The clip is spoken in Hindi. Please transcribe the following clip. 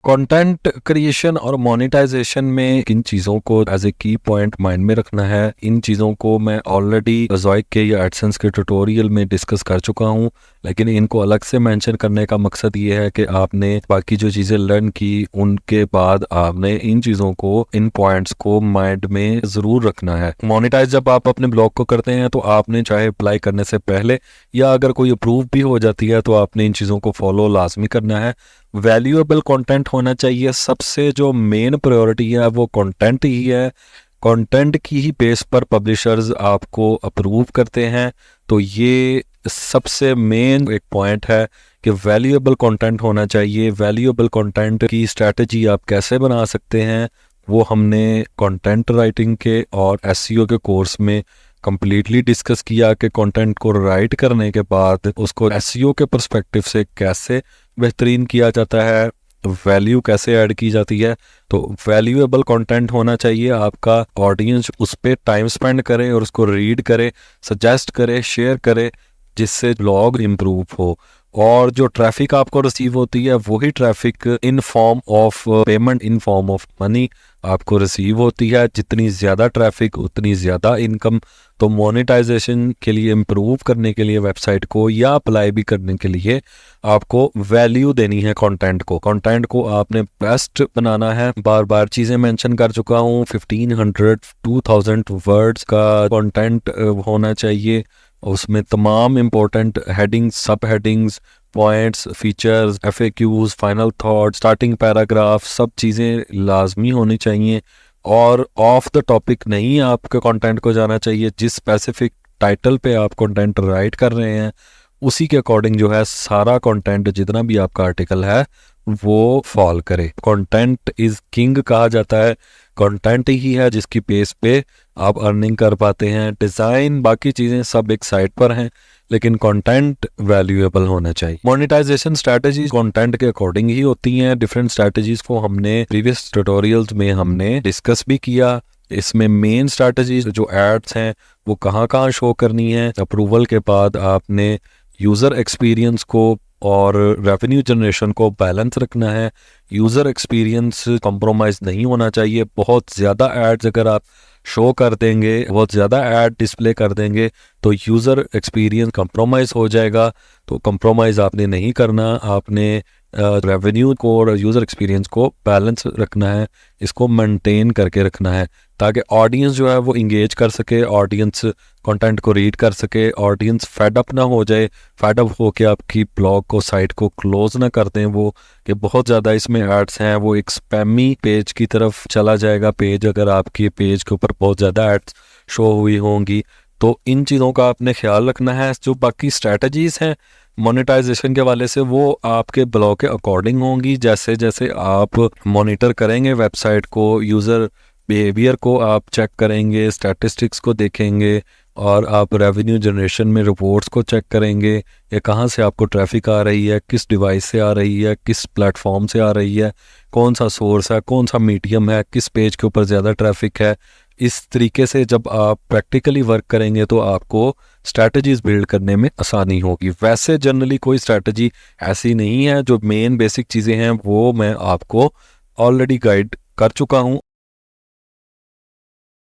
कंटेंट क्रिएशन और मोनेटाइजेशन में किन चीज़ों को एज ए की पॉइंट माइंड में रखना है, इन चीज़ों को मैं ऑलरेडी ज़ोइक के या एडसेंस के ट्यूटोरियल में डिस्कस कर चुका हूँ, लेकिन इनको अलग से मेंशन करने का मकसद ये है कि आपने बाकी जो चीज़ें लर्न की उनके बाद आपने इन चीज़ों को, इन पॉइंट्स को माइंड में ज़रूर रखना है। मोनेटाइज जब आप अपने ब्लॉग को करते हैं तो आपने चाहे अप्लाई करने से पहले या अगर कोई अप्रूव भी हो जाती है तो आपने इन चीज़ों को फॉलो लाजमी करना है। वैल्यूएबल कंटेंट होना चाहिए। सबसे जो मेन प्रायोरिटी है वो कंटेंट ही है। कंटेंट की ही बेस पर पब्लिशर्स आपको अप्रूव करते हैं। तो ये सबसे मेन एक पॉइंट है कि वैल्यूएबल कंटेंट होना चाहिए। वैल्यूएबल कंटेंट की स्ट्रैटेजी आप कैसे बना सकते हैं वो हमने कंटेंट राइटिंग के और एसईओ के कोर्स में कंप्लीटली डिस्कस किया कि कंटेंट को राइट करने के बाद उसको एसईओ के पर्सपेक्टिव से कैसे बेहतरीन किया जाता है, वैल्यू कैसे ऐड की जाती है। तो वैल्यूएबल कंटेंट होना चाहिए। आपका ऑडियंस उस पर टाइम स्पेंड करे और उसको रीड करे, सजेस्ट करे, शेयर करे, जिससे ब्लॉग इम्प्रूव हो। और जो ट्रैफिक आपको रिसीव होती है वही traffic in form of payment, in form of money आपको रिसीव होती है। जितनी ज़्यादा ट्रैफिक उतनी ज़्यादा इनकम। तो मोनेटाइजेशन के लिए, इम्प्रूव करने के लिए वेबसाइट को या अप्लाई भी करने के लिए आपको वैल्यू देनी है कंटेंट को। कंटेंट को आपने बेस्ट बनाना है। बार बार चीज़ें मेंशन कर चुका हूँ। 1500 2000 वर्ड्स का कंटेंट होना चाहिए। उसमें तमाम इम्पोर्टेंट हेडिंग्स, सब headings, points, features, FAQs, final thought, starting paragraph, सब चीज़ें लाजमी होनी चाहिए। और ऑफ द टॉपिक नहीं आपके कंटेंट को जाना चाहिए। जिस स्पेसिफिक टाइटल पे आप कंटेंट राइट कर रहे हैं उसी के अकॉर्डिंग जो है सारा कंटेंट, जितना भी आपका आर्टिकल है वो फॉल करे। कंटेंट इज किंग कहा जाता है। कंटेंट ही है जिसकी बेस पे आप अर्निंग कर पाते हैं। डिज़ाइन, बाकी चीज़ें सब एक साइड पर हैं, लेकिन कंटेंट वैल्यूएबल होना चाहिए। मोनेटाइजेशन स्ट्रैटेजीज कंटेंट के अकॉर्डिंग ही होती हैं। डिफरेंट स्ट्रैटेजीज को हमने प्रीवियस ट्यूटोरियल्स में हमने डिस्कस भी किया। इसमें मेन स्ट्रैटेजीज जो एड्स हैं वो कहाँ कहाँ शो करनी है। अप्रूवल के बाद आपने यूज़र एक्सपीरियंस को और रेवेन्यू जनरेशन को बैलेंस रखना है। यूज़र एक्सपीरियंस कॉम्प्रोमाइज़ नहीं होना चाहिए। बहुत ज़्यादा एड्स अगर आप शो कर देंगे, बहुत ज़्यादा ऐड डिस्प्ले कर देंगे तो यूज़र एक्सपीरियंस कंप्रोमाइज़ हो जाएगा। तो कंप्रोमाइज़ आपने नहीं करना। आपने रेवेन्यू को और यूज़र एक्सपीरियंस को बैलेंस रखना है, इसको मेंटेन करके रखना है ताकि ऑडियंस जो है वो इंगेज कर सके, ऑडियंस कंटेंट को रीड कर सके, ऑडियंस फेड अप ना हो जाए, फेड अप हो के आपकी ब्लॉग को, साइट को क्लोज ना कर दें वो कि बहुत ज़्यादा इसमें एड्स हैं, वो एक स्पैमी पेज की तरफ चला जाएगा पेज, अगर आपके पेज के ऊपर बहुत ज़्यादा एड्स शो हुई होंगी। तो इन चीज़ों का आपने ख्याल रखना है। जो बाकी स्ट्रैटेजीज़ हैं मोनेटाइजेशन के वाले से वो आपके ब्लॉग के अकॉर्डिंग होंगी। जैसे जैसे आप मॉनिटर करेंगे वेबसाइट को, यूज़र बिहेवियर को आप चेक करेंगे, स्टैटिस्टिक्स को देखेंगे और आप रेवेन्यू जनरेशन में रिपोर्ट्स को चेक करेंगे। ये कहाँ से आपको ट्रैफिक आ रही है, किस डिवाइस से आ रही है, किस प्लेटफॉर्म से आ रही है, कौन सा सोर्स है, कौन सा मीडियम है, किस पेज के ऊपर ज़्यादा ट्रैफिक है। इस तरीके से जब आप प्रैक्टिकली वर्क करेंगे तो आपको स्ट्रैटेजीज बिल्ड करने में आसानी होगी। वैसे जनरली कोई स्ट्रैटेजी ऐसी नहीं है। जो मेन बेसिक चीज़ें हैं वो मैं आपको ऑलरेडी गाइड कर चुका हूँ।